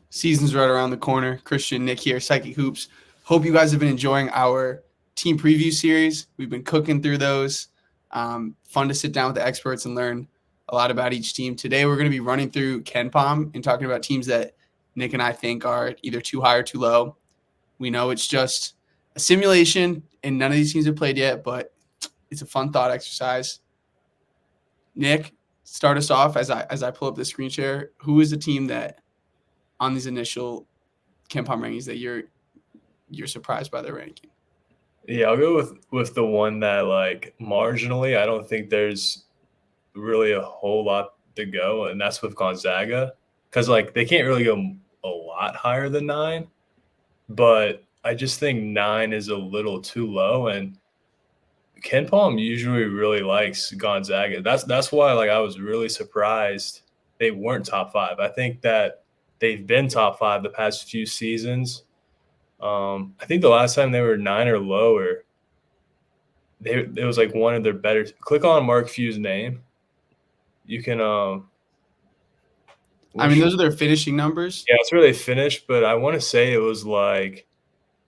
Season's right around the corner. Christian, Nick here, Psychic Hoops. Hope you guys have been enjoying our team preview series. We've been cooking through those. Fun to sit down with the experts and learn a lot about each team. Today, we're going to be running through KenPom and talking about teams that Nick and I think are either too high or too low. We know it's just a simulation, and none of these teams have played yet, but it's a fun thought exercise. Nick, start us off as I pull up the screen share. Who is the team that on these initial KenPom rankings that you're surprised by their ranking? Yeah, I'll go with the one that like marginally I don't think there's really a whole lot to go, and that's with Gonzaga, because like they can't really go a lot higher than 9, but I just think 9 is a little too low, and KenPom usually really likes Gonzaga. That's why like I was really surprised they weren't top 5. I think that they've been top 5 the past few seasons. I think the last time they were 9 or lower, it was like one of their better. Click on Mark Few's name. You can. I mean, those are their finishing numbers. Yeah, it's where they finished, but I want to say it was like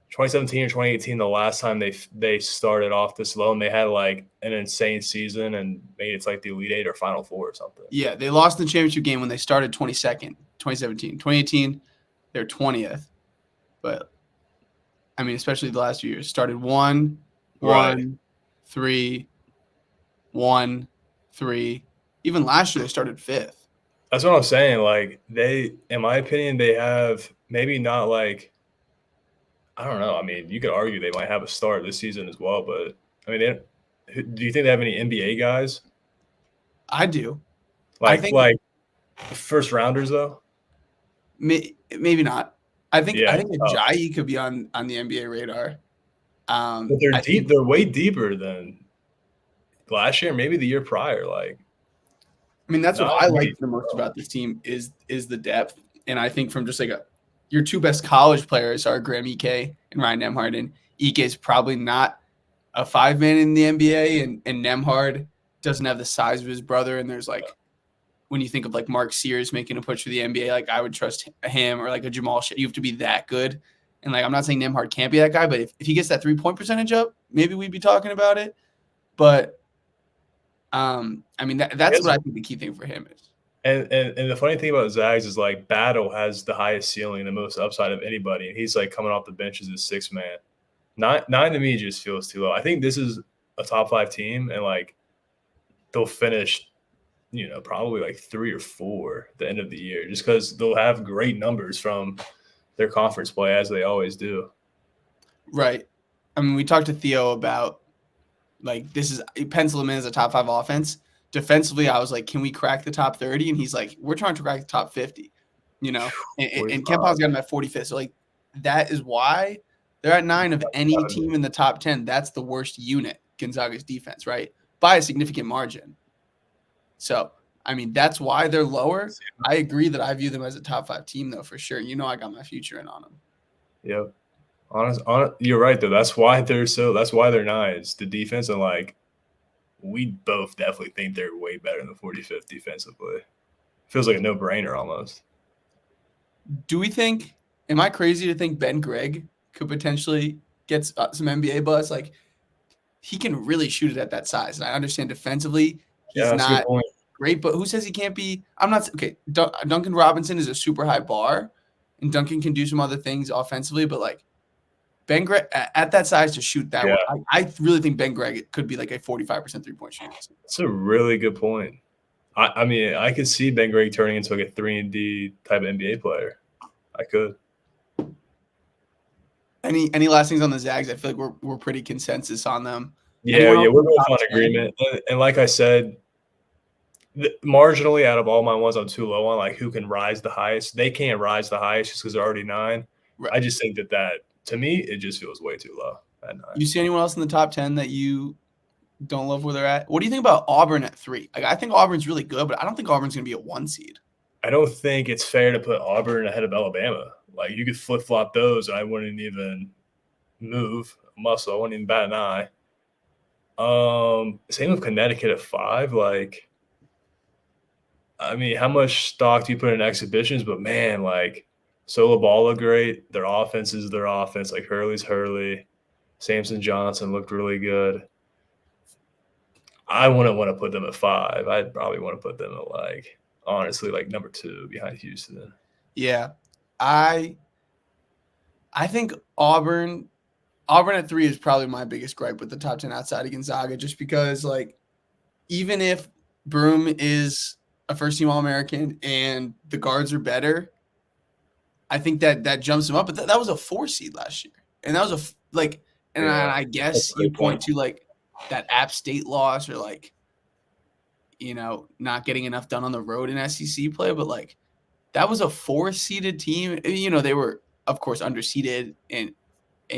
2017 or 2018, the last time they started off this low, and they had like an insane season and made it to like the Elite Eight or Final Four or something. Yeah, they lost in the championship game when they started 22nd, 2017. 2018, they're 20th. But, I mean, especially the last few years, started 1, 3, 1, 3. Even last year, they started 5th. That's what I'm saying. Like they, in my opinion, they have maybe not like, I don't know. I mean, you could argue they might have a start this season as well, but I mean, do you think they have any NBA guys? I do. Like first rounders though? Maybe not. I think Ajayi could be on the NBA radar. But they're deep. They're way deeper than last year, maybe the year prior. Like, I mean, that's what I like the most about this team is the depth. And I think from just like your two best college players are Graham Ike and Ryan Nembhard. And Ike is probably not a 5-man in the NBA, and Nembhard doesn't have the size of his brother. And there's like, when you think of like Mark Sears making a push for the NBA, like I would trust him, or like a Jamal Shea. You have to be that good. And like, I'm not saying Nembhard can't be that guy, but if he gets that 3-point percentage up, maybe we'd be talking about it. But I mean, that's what I think the key thing for him is. And the funny thing about Zags is like Battle has the highest ceiling, the most upside of anybody, and he's like coming off the bench as a 6-man. 9 to me just feels too low. I think this is a top 5 team, and like they'll finish, probably like 3 or 4 at the end of the year, just because they'll have great numbers from their conference play, as they always do. Right. I mean, we talked to Theo about like pencil him in as a top 5 offense. Defensively, I was like, can we crack the top 30? And he's like, we're trying to crack the top 50, and KenPom's got him at 45th. So like, that is why they're at 9 of any team in the top 10. That's the worst unit, Gonzaga's defense, right? By a significant margin. So, I mean, that's why they're lower. I agree that I view them as a top 5 team, though, for sure. I got my future in on them. Yep. Honest, you're right, though. That's why they're 9. It's the defense, and like, we both definitely think they're way better than the 45th defensively. Feels like a no-brainer almost. Do we think – am I crazy to think Ben Gregg could potentially get some NBA buzz? Like, he can really shoot it at that size. And I understand defensively he's not great, but who says he can't be – I'm not – okay, Duncan Robinson is a super high bar, and Duncan can do some other things offensively, but like, Ben Gregg at that size to shoot that way, I really think Ben Gregg could be like a 45% 3-point shooter. That's a really good point. I mean, I could see Ben Gregg turning into like a 3-and-D type of NBA player. I could. Any last things on the Zags? I feel like we're pretty consensus on them. Yeah, we're both on agreement. And like I said, marginally out of all my ones, I'm too low on like who can rise the highest. They can't rise the highest just because they're already 9. Right. I just think that to me, it just feels way too low at 9. You see anyone else in the top 10 that you don't love where they're at? What do you think about Auburn at 3? Like, I think Auburn's really good, but I don't think Auburn's going to be a 1 seed. I don't think it's fair to put Auburn ahead of Alabama. Like, you could flip-flop those, and I wouldn't even move a muscle. I wouldn't even bat an eye. Same with Connecticut at 5. Like, I mean, how much stock do you put in exhibitions? But, man, like, Solo Ball looked great. Their offense is their offense. Like Hurley's Hurley. Samson Johnson looked really good. I wouldn't want to put them at 5. I'd probably want to put them at honestly, number 2 behind Houston. Yeah. I think Auburn at 3 is probably my biggest gripe with the top 10 outside of Gonzaga, just because even if Broom is a first-team All-American and the guards are better, I think that jumps him up. But that was a 4 seed last year, and that was I guess you point to that App State loss or not getting enough done on the road in SEC play, but that was a 4-seeded team. They were of course underseeded in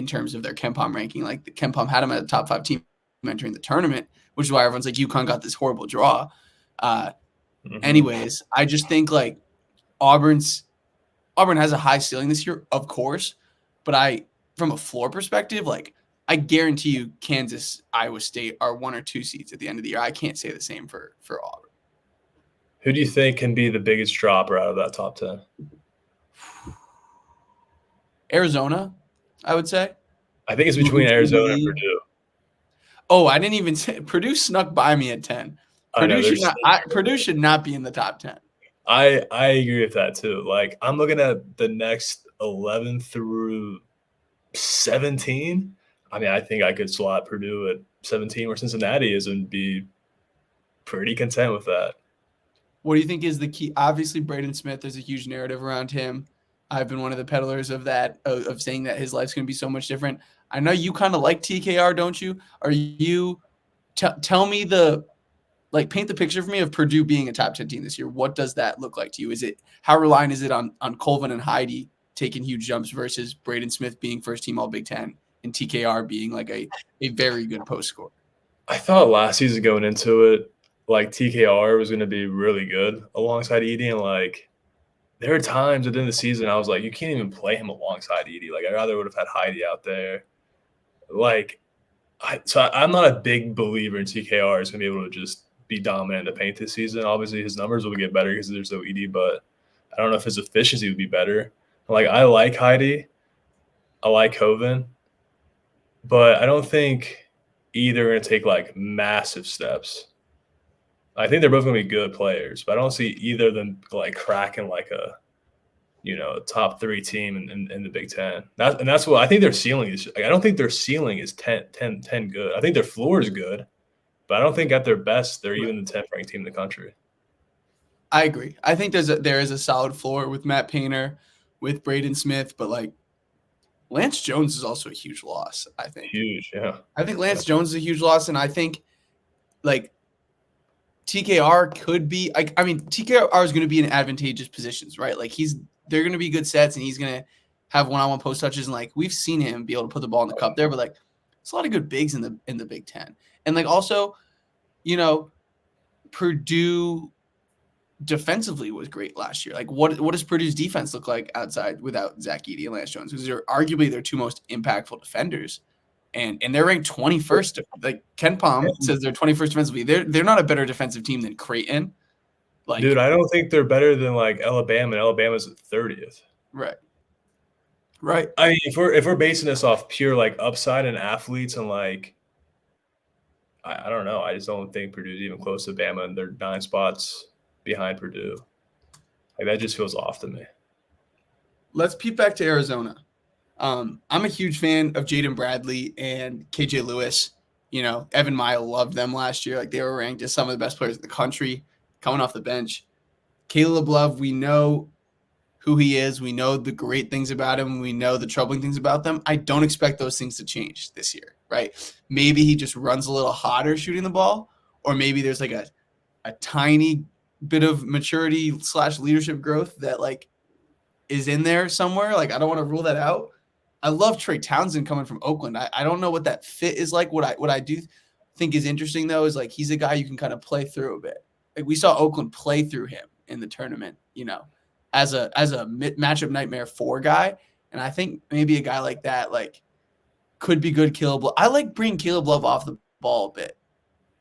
terms of their KenPom ranking. The KenPom had them at a top 5 team entering the tournament, which is why everyone's like UConn got this horrible draw. Anyways, I just think Auburn has a high ceiling this year, of course, but from a floor perspective, I guarantee you Kansas, Iowa State are 1 or 2 seeds at the end of the year. I can't say the same for Auburn. Who do you think can be the biggest dropper out of that top 10? Arizona, I would say. I think it's between Arizona and Purdue. Oh, I didn't even say Purdue snuck by me at 10. Purdue should not be in the top 10. I agree with that too. I'm looking at the next 11 through 17. I mean, I think I could slot Purdue at 17 where Cincinnati is and be pretty content with that. What do you think is the key? Obviously, Braden Smith, there's a huge narrative around him. I've been one of the peddlers of that, of saying that his life's going to be so much different. I know you kind of like TKR, don't you? Are you tell me paint the picture for me of Purdue being a top 10 team this year. What does that look like to you? How reliant is it on Colvin and Heidi taking huge jumps versus Braden Smith being first team All Big Ten and TKR being a very good post scorer? I thought last season going into it, TKR was going to be really good alongside Edie, and there were times at the end of the season I was like, you can't even play him alongside Edie. I rather would have had Heidi out there. I'm not a big believer in TKR is going to be able to just be dominant in the paint this season. Obviously, his numbers will get better because there's no Edie, but I don't know if his efficiency would be better. I like Heidi. I like Hovind. But I don't think either are going to take massive steps. I think they're both going to be good players, but I don't see either of them cracking a top 3 team in the Big Ten. That's what I think their ceiling is. I don't think their ceiling is 10 good. I think their floor is good, but I don't think at their best they're even the 10th ranked team in the country. I agree. I think there is a solid floor with Matt Painter, with Braden Smith, but Lance Jones is also a huge loss, I think. Huge, yeah. I think Lance Jones is a huge loss, and I think TKR could be TKR is going to be in advantageous positions, right? They're going to be good sets, and he's going to have one-on-one post touches, and we've seen him be able to put the ball in the cup there, but it's a lot of good bigs in the Big Ten. And also, Purdue defensively was great last year. What does Purdue's defense look like outside without Zach Edey and Lance Jones? Because they're arguably their 2 most impactful defenders. And they're ranked 21st. KenPom says they're 21st defensively. They're not a better defensive team than Creighton. Dude, I don't think they're better than Alabama, and Alabama's at 30th. Right. I mean, if we're basing this off pure upside and athletes and I don't know. I just don't think Purdue's even close to Bama, and they're 9 spots behind Purdue. That just feels off to me. Let's peep back to Arizona. I'm a huge fan of Jaden Bradley and KJ Lewis. Evan Mile loved them last year. They were ranked as some of the best players in the country coming off the bench. Caleb Love, we know who he is. We know the great things about him. We know the troubling things about them. I don't expect those things to change this year, right? Maybe he just runs a little hotter shooting the ball, or maybe there's a tiny bit of maturity / leadership growth that is in there somewhere. I don't want to rule that out. I love Trey Townsend coming from Oakland. I don't know what that fit is like. What I do think is interesting though is he's a guy you can kind of play through a bit. We saw Oakland play through him in the tournament, as a matchup nightmare 4 guy. And I think maybe a guy like that could be good. Caleb Love. I like bringing Caleb Love off the ball a bit,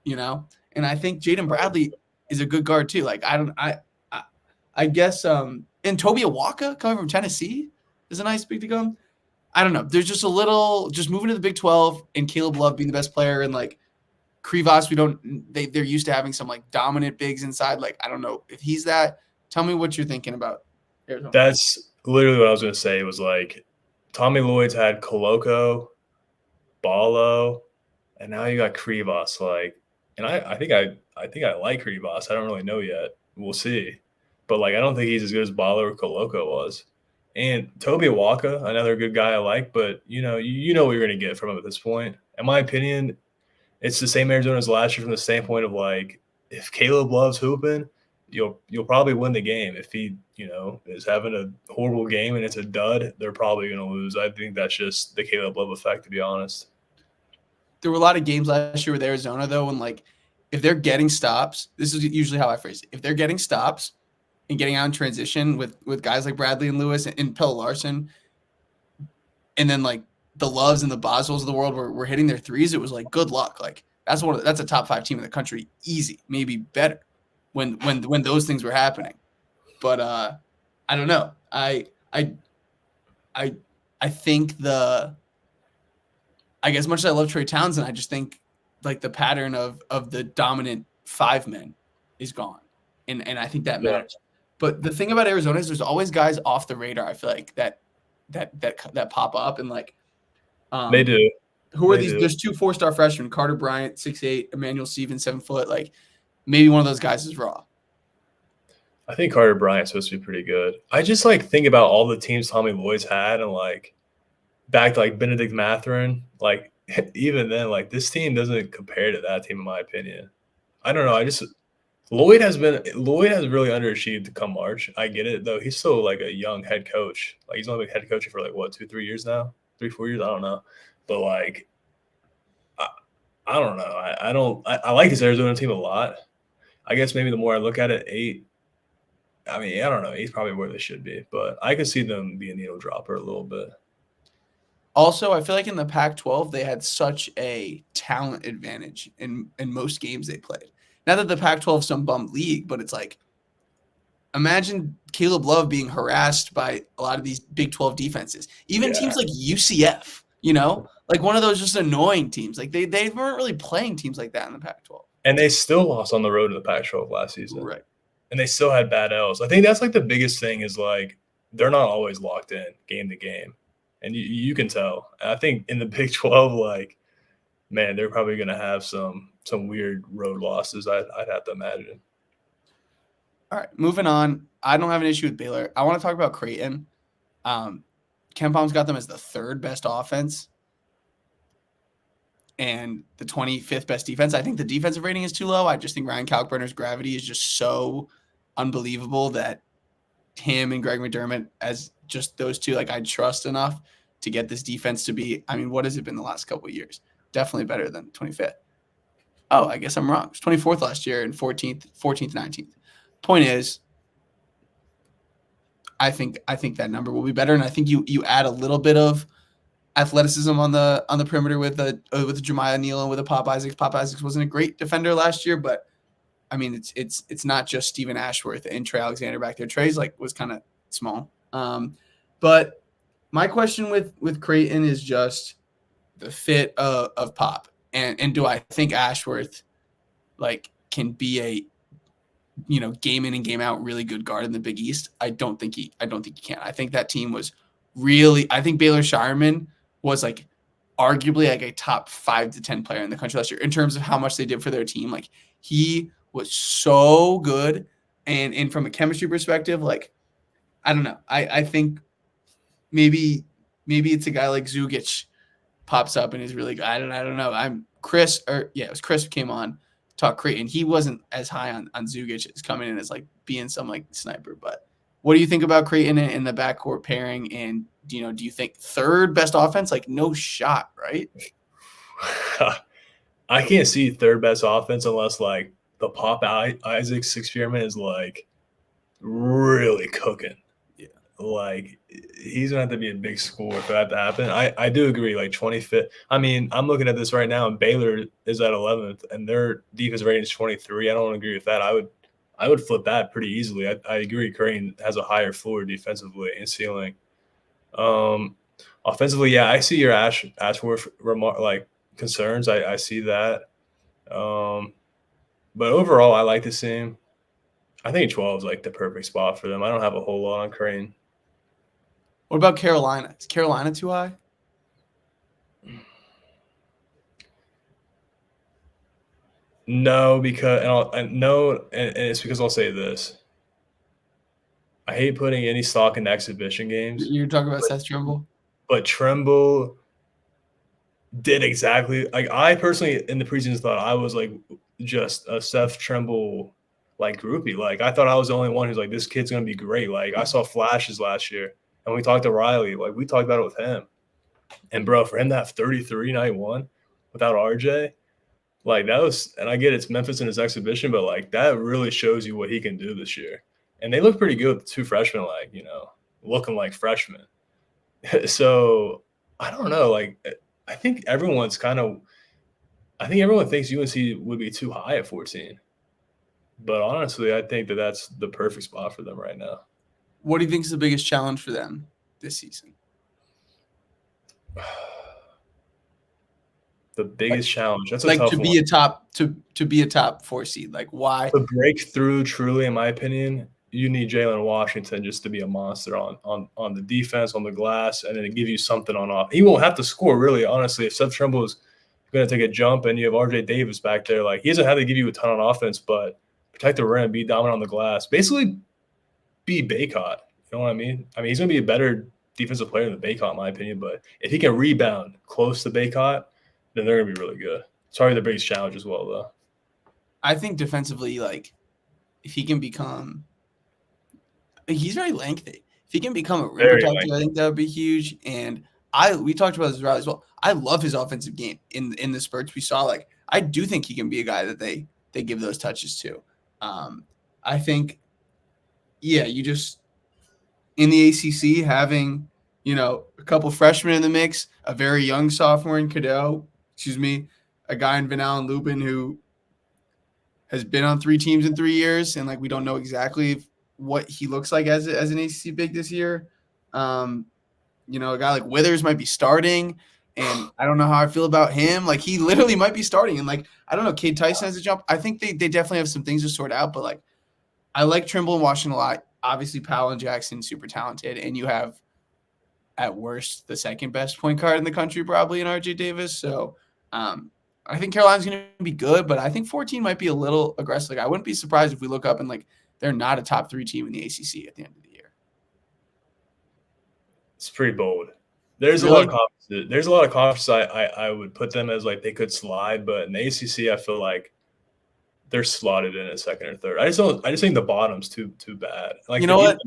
and I think Jaden Bradley is a good guard too. I guess And Toby Awaka coming from Tennessee is a nice pick to come. I don't know. There's just a little, just moving to the Big 12 and Caleb Love being the best player and like Krivas, they're used to having some like dominant bigs inside. Like, I don't know if he's that. Tell me what you're thinking about Arizona. That's literally what I was going to say. It was like Tommy Lloyd's had Koloko, Ballo, and now you got Krivas. Like, and I think I like Krivas. I don't really know yet. We'll see. But like, I don't think he's as good as Ballo or Koloko was. And Toby Awaka, another good guy I like, but you know what you're going to get from him at this point. In my opinion, it's the same Arizona as last year from the standpoint of like, if Caleb Love's hooping, you'll probably win the game. If he, is having a horrible game and it's a dud, they're probably going to lose. I think that's just the Caleb Love effect, to be honest. There were a lot of games last year with Arizona, though, when like if they're getting stops, this is usually how I phrase it. If they're getting stops and getting out in transition with guys like Bradley and Lewis and Pelle Larsson, and then like the Loves and the Boswells of the world were hitting their threes, it was like good luck. Like that's a top 5 team in the country, easy, maybe better when those things were happening. But I don't know. I think I guess much as I love Trey Townsend, I just think like the pattern of the dominant 5 men is gone. And I think that matters. But the thing about Arizona is there's always guys off the radar, I feel like that pop up and like they do. Who are these? There's 2 4-star freshmen, Carter Bryant, 6'8", Emmanuel Stevens, 7 foot. Like maybe one of those guys is raw. I think Carter Bryant's supposed to be pretty good. I just like think about all the teams Tommy Lloyd's had and like back to like Benedict Mathurin, like even then, like this team doesn't compare to that team in my opinion. I don't know. Lloyd has really underachieved to come March. I get it though. He's still like a young head coach. Like he's only been head coaching for like what 2-3 years now, 3-4 years. I don't know, but like I don't know. I like this Arizona team a lot. I guess maybe the more I look at it, 8. I mean, I don't know. 8's probably where they should be, but I could see them be a needle dropper a little bit. Also, I feel like in the Pac-12 they had such a talent advantage in most games they played. Not that the Pac-12 is some bum league, but it's like imagine Caleb Love being harassed by a lot of these Big 12 defenses. Even teams like UCF, like one of those just annoying teams. Like they weren't really playing teams like that in the Pac-12. And they still lost on the road in the Pac-12 last season. Right. And they still had bad L's. I think that's like the biggest thing is like they're not always locked in game to game. And you can tell. I think in the Big 12, like, man, they're probably going to have some weird road losses, I'd have to imagine. All right, moving on. I don't have an issue with Baylor. I want to talk about Creighton. KenPom's got them as the 3rd best offense and the 25th best defense. I think the defensive rating is too low. I just think Ryan Kalkbrenner's gravity is just so unbelievable that him and Greg McDermott as just those two, like I trust enough to get this defense to be, I mean, what has it been the last couple of years? Definitely better than 25th. Oh, I guess I'm wrong. It was 24th last year and 14th, 19th. Point is, I think that number will be better, and I think you add a little bit of athleticism on the perimeter with Jemiah Neal and with Pop Isaacs. Pop Isaacs wasn't a great defender last year, but I mean it's not just Stephen Ashworth and Trey Alexander back there. Trey's was kind of small. But my question with Creighton is just the fit of Pop, and do I think Ashworth can be a game in and game out really good guard in the Big East? I don't think he can. I think that team was really. I think Baylor Shireman was arguably a top 5 to 10 player in the country last year in terms of how much they did for their team. He was so good, and from a chemistry perspective, I don't know. I think maybe it's a guy like Zugic pops up and is really good. I don't know. It was Chris who came on talk Creighton. He wasn't as high on Zugic as coming in as being some sniper. But what do you think about Creighton in the backcourt pairing? And do you think 3rd best offense? No shot, right? I can't see 3rd best offense unless the Pop Isaacs experiment is really cooking. Yeah. He's gonna have to be a big score for that to happen. I do agree. 25th. I mean, I'm looking at this right now, and Baylor is at 11th, and their defense rating is 23. I don't agree with that. I would flip that pretty easily. I agree. Creighton has a higher floor defensively and ceiling. Offensively, yeah, I see your Ashworth concerns. I see that. But overall, I like the same. I think 12 is like the perfect spot for them. I don't have a whole lot on Creighton. What about Carolina? Is Carolina too high? No, because and it's because I'll say this. I hate putting any stock in exhibition games. You're talking about Seth Trimble? But Trimble did exactly like I personally in the preseason thought I was like just a Seth Trimble like groupie. Like I thought I was the only one who's like, this kid's gonna be great. Like I saw flashes last year, and we talked to Riley. Like we talked about it with him. And bro, for him to have 33 night one without RJ, like that was, and I get it's Memphis in his exhibition, but like that really shows you what he can do this year. And they look pretty good with the two freshmen, like, you know, looking like freshmen. So I don't know. Like I think everyone thinks UNC would be too high at 14. But honestly, I think that that's the perfect spot for them right now. What do you think is the biggest challenge for them this season? The biggest challenge. That's a like tough to be one. a top to be a top 4 seed. Like why? To break through, truly, in my opinion, you need Jalen Washington just to be a monster on the defense, on the glass, and then to give you something on off. He won't have to score, really, honestly. If Seth Trimble is going to take a jump and you have RJ Davis back there, like he doesn't have to give you a ton on offense, but protect the rim, be dominant on the glass. Basically, be Baycott. You know what I mean? I mean, he's going to be a better defensive player than Baycott, in my opinion. But if he can rebound close to Baycott, then they're going to be really good. It's probably the biggest challenge as well, though. I think defensively, like, if he can become – he's very lengthy. If he can become a rim protector, I think that would be huge. And we talked about this as well. I love his offensive game in the spurts we saw. Like, I do think he can be a guy that they give those touches to. I think, yeah, you just – in the ACC, having, you know, a couple freshmen in the mix, a very young sophomore in Cadeau, a guy in Van Allen Lubin who has been on 3 teams in 3 years, and like we don't know exactly what he looks like as an ACC big this year. You know, a guy like Withers might be starting, and I don't know how I feel about him. Like he literally might be starting, and like I don't know, Cade Tyson has a jump. I think they definitely have some things to sort out, but like I like Trimble and Washington a lot. Obviously, Powell and Jackson super talented, and you have at worst the second best point guard in the country probably in RJ Davis. So I think Carolina's going to be good, but I think 14 might be a little aggressive. Like, I wouldn't be surprised if we look up and like they're not a top 3 team in the ACC at the end of the year. It's pretty bold. There's really? a lot of conferences I would put them as like they could slide, but in the ACC I feel like they're slotted in a second or third. I just think the bottom's too bad. Like, you know what?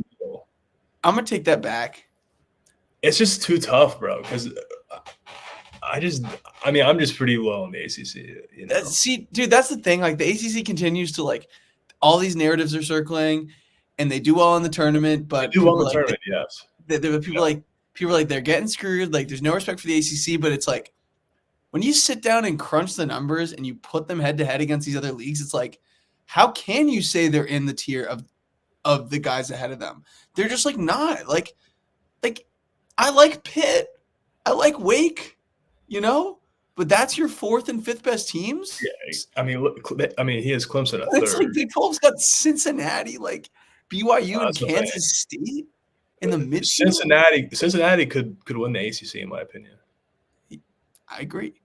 I'm gonna take that back. It's just too tough, bro. Because I'm just pretty low in the ACC. You know? See, dude, that's the thing. Like the ACC continues to like all these narratives are circling, and they do well in the tournament. But they do well in the tournament, yes. People are like they're getting screwed. Like there's no respect for the ACC, but it's like when you sit down and crunch the numbers and you put them head to head against these other leagues, it's like, how can you say they're in the tier of the guys ahead of them? They're just like not like I like Pitt, I like Wake, you know, but that's your 4th and 5th best teams. Yeah, I mean, he has Clemson at it's 3rd. Like Big 12's got Cincinnati, like BYU and Kansas State in the mid. Cincinnati could win the ACC in my opinion. I agree.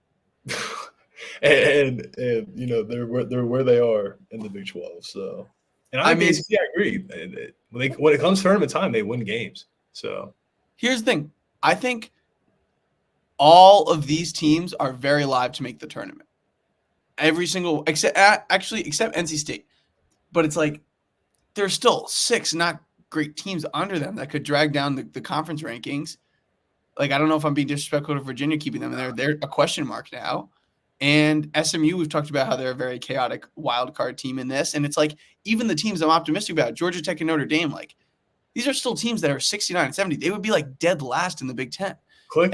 and you know they're where they are in the Big 12. So, and I agree. When it comes to tournament time, they win games. So here's the thing: I think all of these teams are very live to make the tournament. Every single except NC State, but it's like there's still 6 not great teams under them that could drag down the conference rankings. Like, I don't know if I'm being disrespectful to Virginia keeping them in there. They're a question mark now. And SMU, we've talked about how they're a very chaotic wild card team in this. And it's like, even the teams I'm optimistic about, Georgia Tech and Notre Dame, like, these are still teams that are 69 and 70. They would be like dead last in the Big Ten. I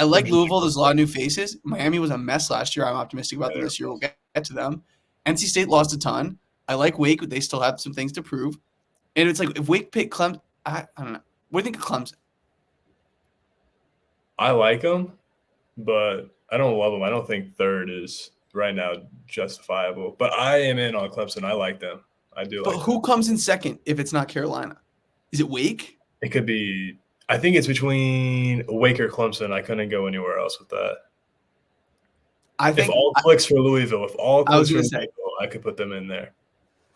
like Louisville. There's a lot of new faces. Miami was a mess last year. I'm optimistic about them this year. We'll get to them. NC State lost a ton. I like Wake, but they still have some things to prove. And it's like if Wake pick Clemson, I don't know. What do you think of Clemson? I like them, but I don't love them. I don't think third is right now justifiable. But I am in on Clemson. I like them. I do But like who them. comes in second if it's not Carolina? Is it Wake? It could be – I think it's between Wake or Clemson. I couldn't go anywhere else with that. I think if all clicks for Louisville, I could put them in there.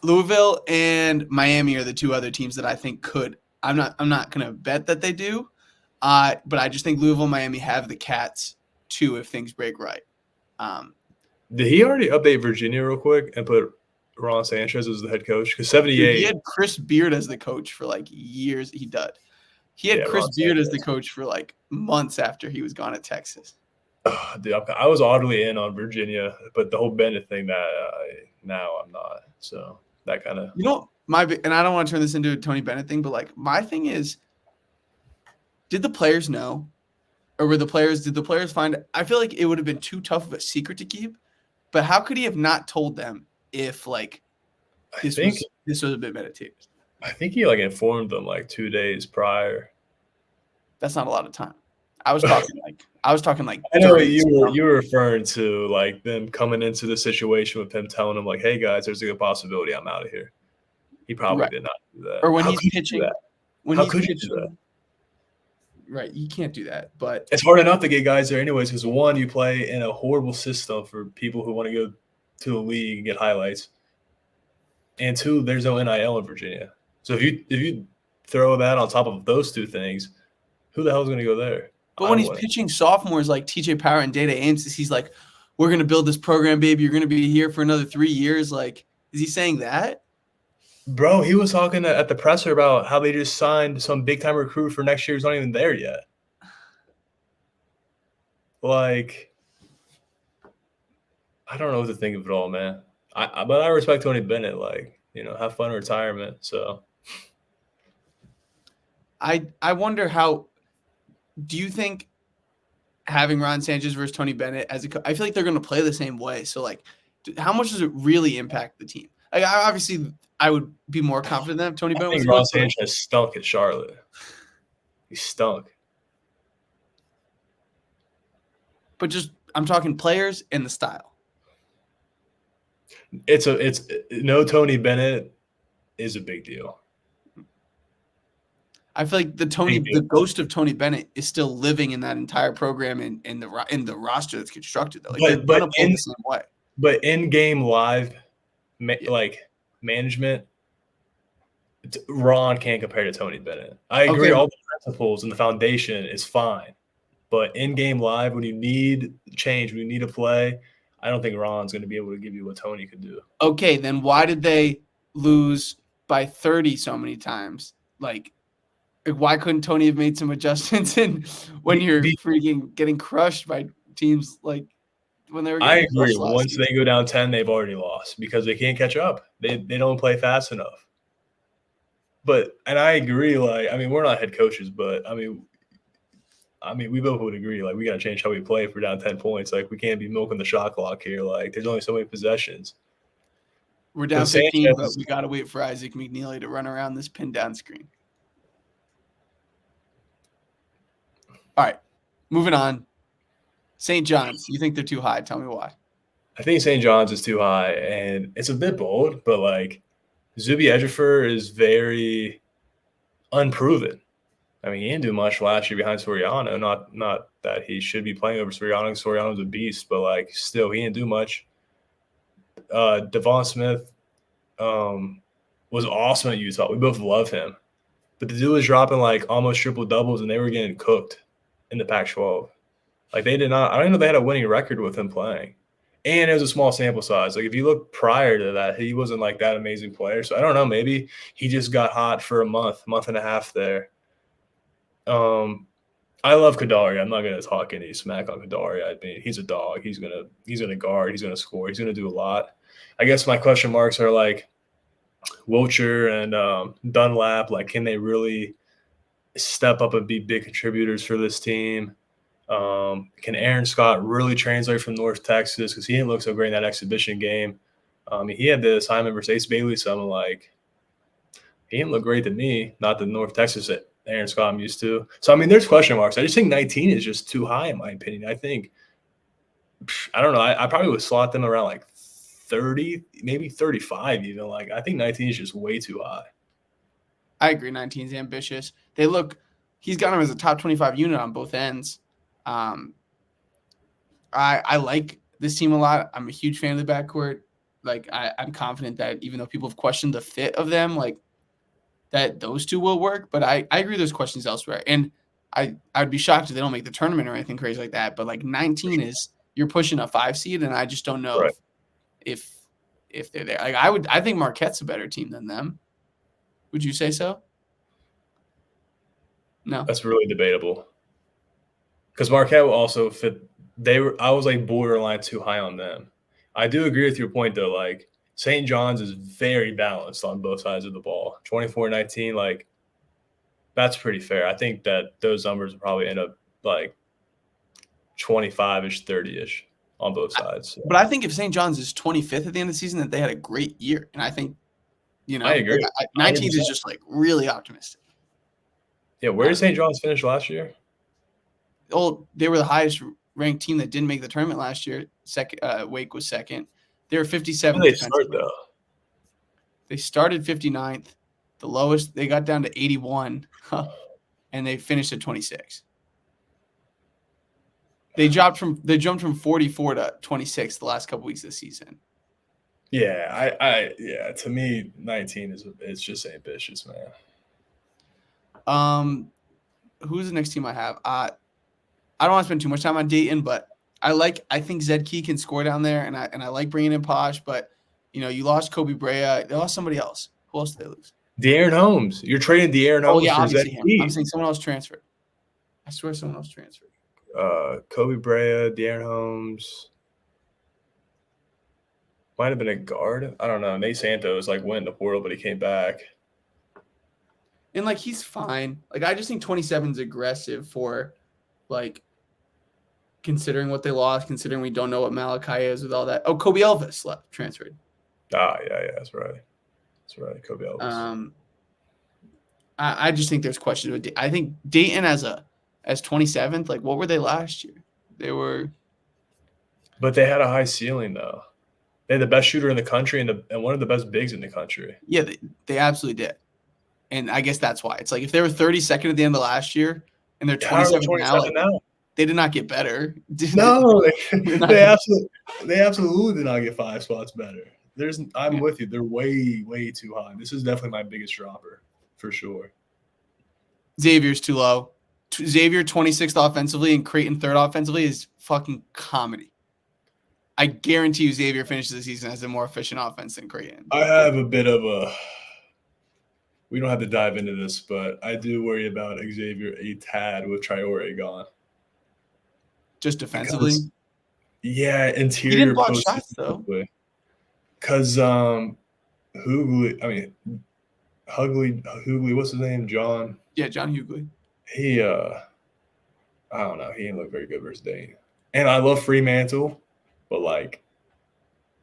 Louisville and Miami are the two other teams that I think could. I'm not going to bet that they do, but I just think Louisville and Miami have the cats too if things break right. Did he already update Virginia real quick and put Ron Sanchez as the head coach? Because 78. He had Chris Beard as the coach for like years. He had Chris Beard as the coach for like months after he was gone at Texas. Dude, I was oddly in on Virginia, but the whole Bennett thing that now I'm not. So that kind of and I don't want to turn this into a Tony Bennett thing, but like my thing is, did the players know, or did the players find? I feel like it would have been too tough of a secret to keep, but how could he have not told them if like this was a bit meditative? I think he like informed them like 2 days prior. That's not a lot of time. I was talking like. I know you were referring to like them coming into the situation with him telling them like, "Hey guys, there's a good possibility I'm out of here." He probably did not do that. Or when he's pitching, how could you do that? Right, you can't do that. But it's hard enough to get guys there anyways because one, you play in a horrible system for people who want to go to the league and get highlights, and two, there's no NIL in Virginia. So if you throw that on top of those two things, who the hell is going to go there? But when he's pitching sophomores like TJ Power and Data Ames, he's like, "We're going to build this program, baby. You're going to be here for another 3 years." Like, is he saying that? Bro, he was talking at the presser about how they just signed some big-time recruit for next year who's not even there yet. Like, I don't know what to think of it all, man. But I respect Tony Bennett. Like, have fun in retirement. So, I wonder how. Do you think having Ron Sanchez versus Tony Bennett I feel like they're going to play the same way. So, like, how much does it really impact the team? Like, I would be more confident than Tony Bennett. I think Ron Sanchez stunk at Charlotte. He stunk. But I'm talking players and the style. It's no Tony Bennett is a big deal. I feel like the ghost of Tony Bennett is still living in that entire program and in the roster that's constructed though. Like they're gonna play the same way. But in game live, like management, Ron can't compare to Tony Bennett. I agree. All the principles and the foundation is fine, but in game live, when you need change, when you need to play, I don't think Ron's going to be able to give you what Tony could do. Okay, then why did they lose by 30 so many times? Like why couldn't Tony have made some adjustments when you're freaking getting crushed by teams like when they were getting I agree. Once they go down 10, they've already lost because they can't catch up. They don't play fast enough. And I agree, like, I mean, we're not head coaches, but I mean, we both would agree, like, we got to change how we play if we're down 10 points. Like, we can't be milking the shot clock here. Like, there's only so many possessions. We're down 15, but we got to wait for Isaac McNeely to run around this pin down screen. All right, moving on. St. John's, you think they're too high? Tell me why. I think St. John's is too high, and it's a bit bold, but, like, Zuby Ejiofor is very unproven. I mean, he didn't do much last year behind Soriano. Not that he should be playing over Soriano. Soriano's a beast, but, like, still, he didn't do much. Devon Smith was awesome at Utah. We both love him. But the dude was dropping, like, almost triple-doubles, and they were getting cooked in the Pac-12. Like, they did not – I don't even know they had a winning record with him playing. And it was a small sample size. Like, if you look prior to that, he wasn't, like, that amazing player. So, I don't know. Maybe he just got hot for a month and a half there. I love Kadari. I'm not going to talk any smack on Kadari. I mean, he's a dog. He's gonna guard. He's going to score. He's going to do a lot. I guess my question marks are, like, Wilcher and Dunlap. Like, can they really step up and be big contributors for this team? Can Aaron Scott really translate from North Texas? Because he didn't look so great in that exhibition game. He had the assignment versus Ace Bailey, so I'm like, he didn't look great to me. Not the North Texas that Aaron Scott I'm used to. So, I mean, there's question marks. I just think 19 is just too high in my opinion. I think, I don't know. I probably would slot them around like 30, maybe 35 even. Like, I think 19 is just way too high. I agree. 19 is ambitious. He's got him as a top 25 unit on both ends. I like this team a lot. I'm a huge fan of the backcourt. Like, I'm confident that even though people have questioned the fit of them, like, that those two will work. But I agree there's questions elsewhere. And I'd be shocked if they don't make the tournament or anything crazy like that. But, like, 19 is – you're pushing a 5 seed, and I just don't know Right. if they're there. Like, I think Marquette's a better team than them. Would you say so? No. That's really debatable. Because Marquette will also fit. I was like borderline too high on them. I do agree with your point though. Like St. John's is very balanced on both sides of the ball. 24-19, like that's pretty fair. I think that those numbers will probably end up like 25-ish, 30-ish on both sides. So. But I think if St. John's is 25th at the end of the season, that they had a great year. And I think, I agree. 19th is just like really optimistic. Yeah, where did St. John's finish last year? Oh, they were the highest ranked team that didn't make the tournament last year. Wake was second. They were 57th. They start though. They started 59th. The lowest they got down to 81, and they finished at 26. They jumped from 44 to 26 the last couple weeks of the season. Yeah, to me, 19 is just ambitious, man. Who's the next team I have? I don't want to spend too much time on Dayton, but I think Zed Key can score down there, and I like bringing in Posh, but you lost Kobe Brea, they lost somebody else. Who else did they lose? De'Aaron Holmes. You're trading De'Aaron Holmes. Oh yeah, for obviously Zed him. Key. I'm saying someone else transferred. I swear someone else transferred. Kobe Brea, De'Aaron Holmes. Might have been a guard. I don't know. Nate Santos went in the portal, but he came back. And he's fine. I just think 27 is aggressive for considering what they lost, considering we don't know what Malachi is with all that. Oh, Kobe Elvis transferred. Yeah, that's right. That's right, Kobe Elvis. I just think there's questions with I think Dayton as 27th, what were they last year? They were. But they had a high ceiling though. They had the best shooter in the country and one of the best bigs in the country. Yeah, they absolutely did. And I guess that's why. It's if they were 32nd at the end of last year and they're 27th now, they did not get better. No, they absolutely did not get 5 spots better. I'm with you. They're way, way too high. This is definitely my biggest dropper for sure. Xavier's too low. Xavier 26th offensively and Creighton 3rd offensively is fucking comedy. I guarantee you Xavier finishes the season as a more efficient offense than Creighton. I have a bit of a – we don't have to dive into this, but I do worry about Xavier a tad with Traore gone. Just defensively? Interior he didn't block shots, though. Because Hughley, what's his name? John? Yeah, John Hughley. He, I don't know. He didn't look very good versus Dayton. And I love Fremantle, but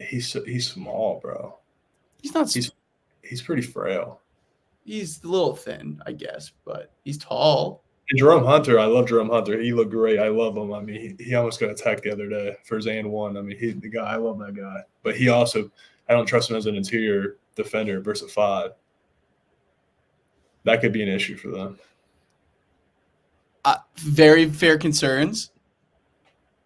he's small, bro. He's not. He's pretty frail. He's a little thin, I guess, but he's tall. And Jerome Hunter, I love Jerome Hunter. He looked great. I love him. I mean, he almost got attacked the other day for Zan 1. I mean, the guy. I love that guy. But he also, I don't trust him as an interior defender versus 5. That could be an issue for them. Very fair concerns,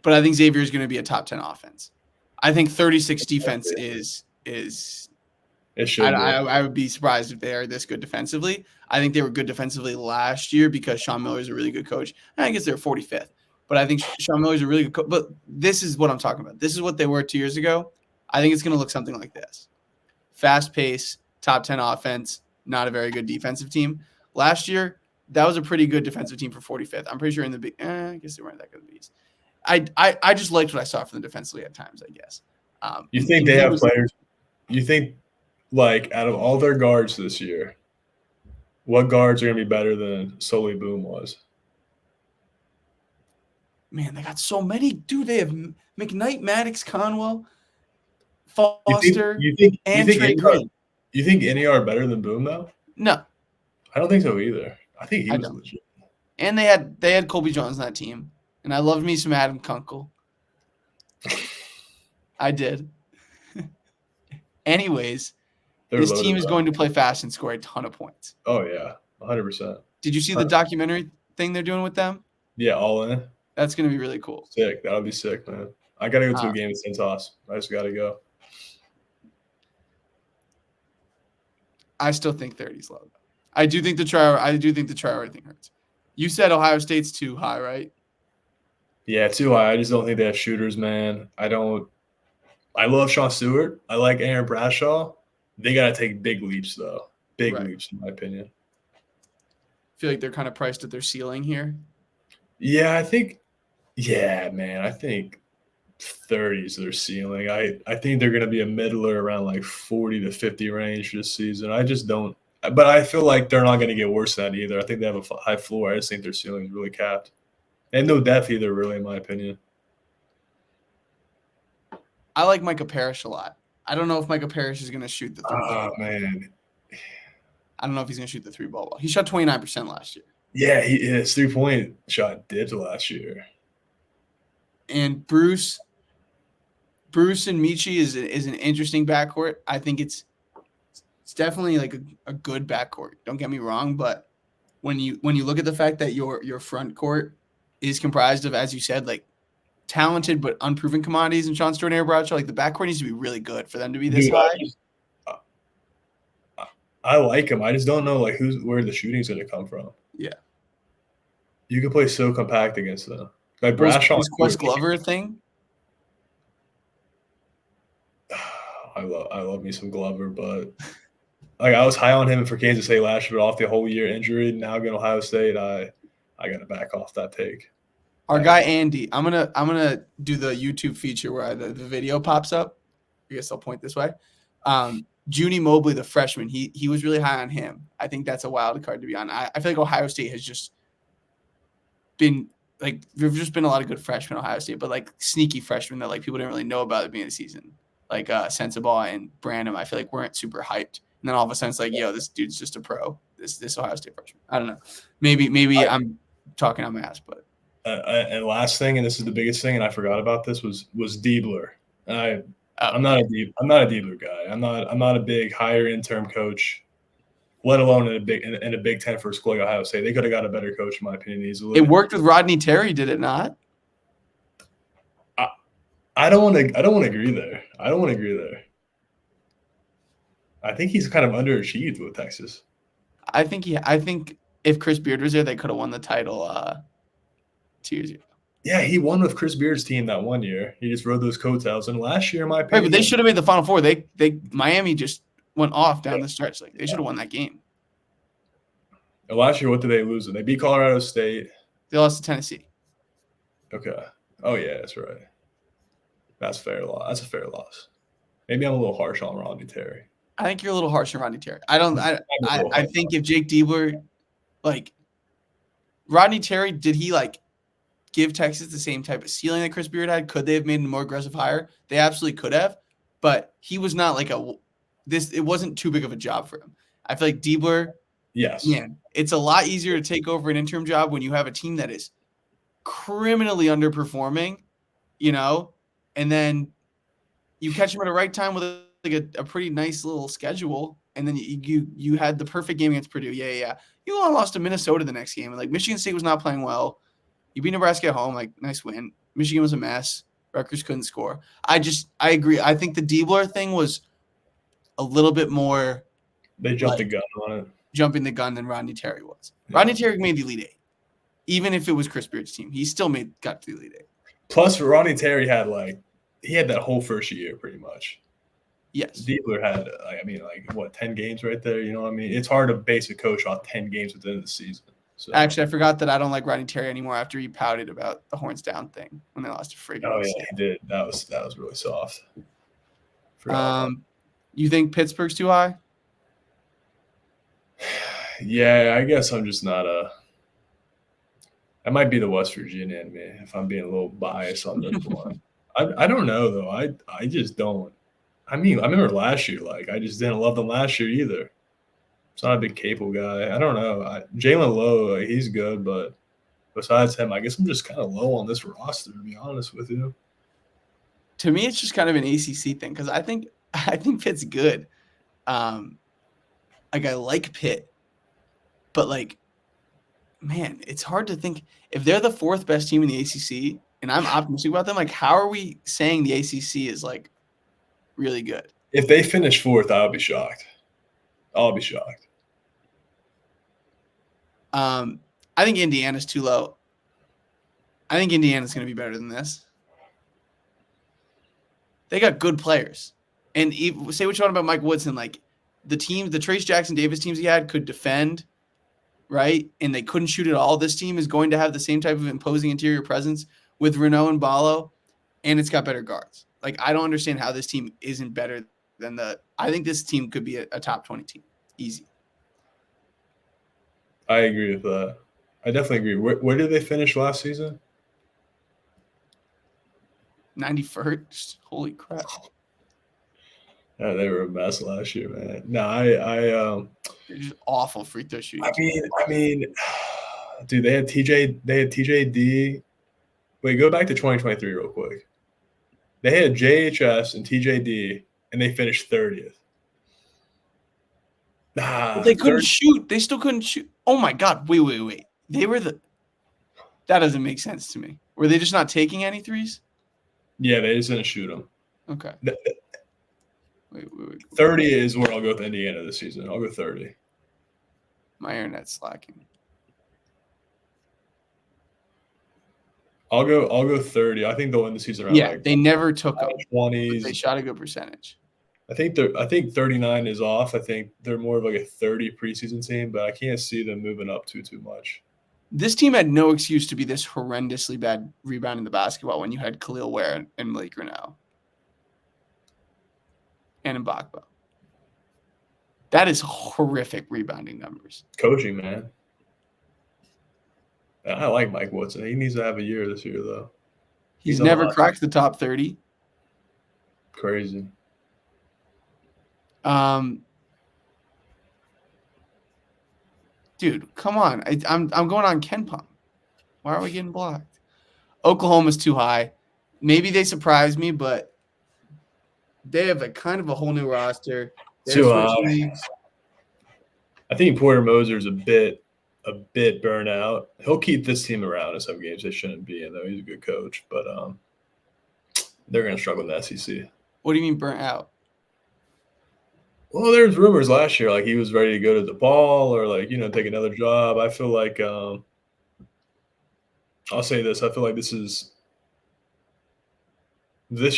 but I think Xavier is going to be a top 10 offense. I think 36 defense is. It should. I would be surprised if they are this good defensively. I think they were good defensively last year because Sean Miller is a really good coach. I guess they're 45th, but I think Sean Miller is a really good coach. But this is what I'm talking about. This is what they were 2 years ago. I think it's going to look something like this: fast pace, top 10 offense, not a very good defensive team. Last year, that was a pretty good defensive team for 45th. I'm pretty sure in the big. I guess they weren't that good of these. I just liked what I saw from the defensively at times. I guess. You think they have players? You think? Out of all their guards this year, what guards are going to be better than Sully Boom was? Man, they got so many. Dude, they have McKnight, Maddox, Conwell. Foster, You and think Trey any Green. you think any are better than Boom though? No, I don't think so either. I think he I was don't. legit. And they had Colby Jones on that team, and I loved me some Adam Kunkel. I did. Anyways, this team is going to play fast and score a ton of points. Oh yeah, 100%. Did you see the documentary thing they're doing with them? Yeah, all in. That's going to be really cool. Sick. That'll be sick, man. I gotta go to a game at Seton Hall. I just gotta go. I still think 30 is low. I do think the try thing hurts. You said Ohio State's too high, right? Yeah, too high. I just don't think they have shooters, man. I love Sean Stewart. I like Aaron Bradshaw. They gotta take big leaps though. Big leaps, in my opinion. I feel like they're kind of priced at their ceiling here. Yeah, I think 30 is their ceiling. I think they're going to be a middler around like 40 to 50 range this season. I just don't – but I feel like they're not going to get worse than that either. I think they have a high floor. I just think their ceiling is really capped. And no depth either, really, in my opinion. I like Micah Parrish a lot. I don't know if Micah Parrish is going to shoot the three ball. Oh, man. I don't know if he's going to shoot the three ball well. He shot 29% last year. Yeah, his three-point shot dipped last year. And Bruce and Michi is an interesting backcourt. I think it's definitely like a good backcourt. Don't get me wrong, but when you look at the fact that your front court is comprised of, as you said, like talented but unproven commodities in Sean Stewart and Aaron Bradshaw, like the backcourt needs to be really good for them to be this high. I like him. I just don't know like where the shooting's going to come from. Yeah. You can play so compact against them. Like Bradshaw. Was Quest Glover a thing? I love me some Glover, but like I was high on him for Kansas State last year, but off the whole year injury. Now going to Ohio State, I got to back off that take. Our guy Andy, I'm gonna do the YouTube feature where the video pops up. I guess I'll point this way. Junie Mobley, the freshman, he was really high on him. I think that's a wild card to be on. I feel like Ohio State has just been like there've just been a lot of good freshmen at Ohio State, but like sneaky freshmen that like people didn't really know about at the beginning of the season, like Sensabaugh and Branham. I feel like weren't super hyped, and then all of a sudden it's like, yo, this dude's just a pro. This Ohio State freshman. I don't know. Maybe I'm talking on my ass, but. And last thing, and this is the biggest thing, and I forgot about this was Diebler. I'm not a Diebler guy. I'm not a big higher interim coach, let alone in a Big Ten for a school like Ohio State. They could have got a better coach, in my opinion, easily. It worked with Rodney Terry, did it not? I don't want to agree there. I think he's kind of underachieved with Texas. I think if Chris Beard was there, they could have won the title 2 years ago. Yeah, he won with Chris Beard's team that one year. He just rode those coattails. And last year, in my opinion, right, but they should have made the Final Four. Miami just went off down the stretch. Like they should have won that game. And last year, what did they lose? They beat Colorado State. They lost to Tennessee. Okay. Oh yeah, that's right. That's fair loss. That's a fair loss. Maybe I'm a little harsh on Rodney Terry. I think you're a little harsh on Rodney Terry. I think if Jake Diebler, like Rodney Terry, did he like give Texas the same type of ceiling that Chris Beard had? Could they have made a more aggressive hire? They absolutely could have, but he was not like it wasn't too big of a job for him. I feel like Diebler, yes. Man, it's a lot easier to take over an interim job when you have a team that is criminally underperforming, and then you catch him at the right time with a pretty nice little schedule, and then you had the perfect game against Purdue. Yeah. You only lost to Minnesota the next game, and like Michigan State was not playing well. You beat Nebraska at home, like nice win. Michigan was a mess. Rutgers couldn't score. I agree. I think the Diebler thing was a little bit more. They jumped the gun on it. Jumping the gun than Rodney Terry was. Yeah. Rodney Terry made the Elite Eight. Even if it was Chris Beard's team, he still got to the Elite Eight. Plus, Rodney Terry had that whole first year pretty much. Yes. Diebler had, 10 games right there? You know what I mean? It's hard to base a coach off 10 games at the end of the season. So. Actually, I forgot that I don't like Rodney Terry anymore after he pouted about the horns down thing when they lost to friggin'. Oh, yeah, he did. That was really soft. You think Pittsburgh's too high? Yeah, I guess I'm just not that might be the West Virginia in me if I'm being a little biased on this one. I don't know, though. I just don't. I mean, I remember last year. Like, I just didn't love them last year either. It's not a big Capel guy. I don't know. Jalen Lowe, he's good, but besides him, I guess I'm just kind of low on this roster, to be honest with you. To me, it's just kind of an ACC thing because I think Pitt's good. Like I like Pitt, but like, man, it's hard to think if they're the fourth best team in the ACC, and I'm optimistic about them. Like, how are we saying the ACC is like really good? If they finish fourth, I'll be shocked. I'll be shocked. I think Indiana's too low. I think Indiana's going to be better than this. They got good players. And say what you want about Mike Woodson, like the Trace Jackson Davis teams he had could defend, right? And they couldn't shoot at all. This team is going to have the same type of imposing interior presence with Renault and Ballo, and it's got better guards. Like, I don't understand how this team isn't better than I think this team could be a top 20 team. Easy. I agree with that. I definitely agree. Where did they finish last season? 91st. Holy crap. Yeah, they were a mess last year, man. No, they're just awful free throw shooting. I mean, dude, they had TJD. Wait, go back to 2023 real quick. They had JHS and TJD, and they finished 30th. But they couldn't shoot. They still couldn't shoot. Oh my God! Wait. They were that doesn't make sense to me. Were they just not taking any threes? Yeah, they just didn't shoot them. Okay. Wait. 30 is where I'll go with Indiana this season. I'll go 30. My internet's slacking. I'll go 30. I think they'll win the season around. Yeah, they never took them. 20s. They shot a good percentage. I think 39 is off. I think they're more of like a 30 preseason team, but I can't see them moving up too much. This team had no excuse to be this horrendously bad rebounding the basketball when you had Khalil Ware and Malik Renaud and Mbakbo. That is horrific rebounding numbers. Coaching, man. I like Mike Woodson. He needs to have a year this year, though. He's never cracked the top 30. Crazy. Dude, come on. I'm going on KenPom. Why are we getting blocked? Oklahoma's too high. Maybe they surprise me, but they have a kind of a whole new roster. Too high. I think Porter Moser's a bit burnt out. He'll keep this team around in some games they shouldn't be in, though. He's a good coach, but they're going to struggle in the SEC. What do you mean burnt out? Well, there's rumors last year like he was ready to go to DePaul or like, take another job. I feel like I'll say this. I feel like this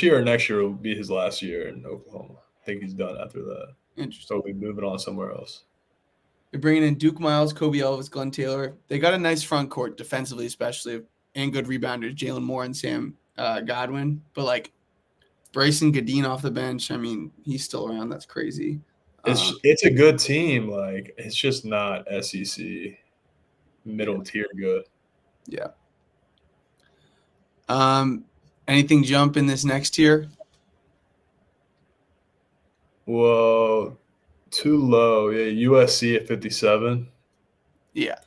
year or next year will be his last year in Oklahoma. I think he's done after that. Interesting. So he'll be moving on somewhere else. They're bringing in Duke Miles, Kobe Elvis, Glenn Taylor. They got a nice front court defensively, especially, and good rebounders, Jalen Moore and Sam Godwin. But like Bryson Gadeen off the bench, I mean, he's still around. That's crazy. It's a good team. Like, it's just not SEC middle tier good. Yeah. Anything jump in this next tier? Whoa, too low. Yeah, USC at 57. Yeah.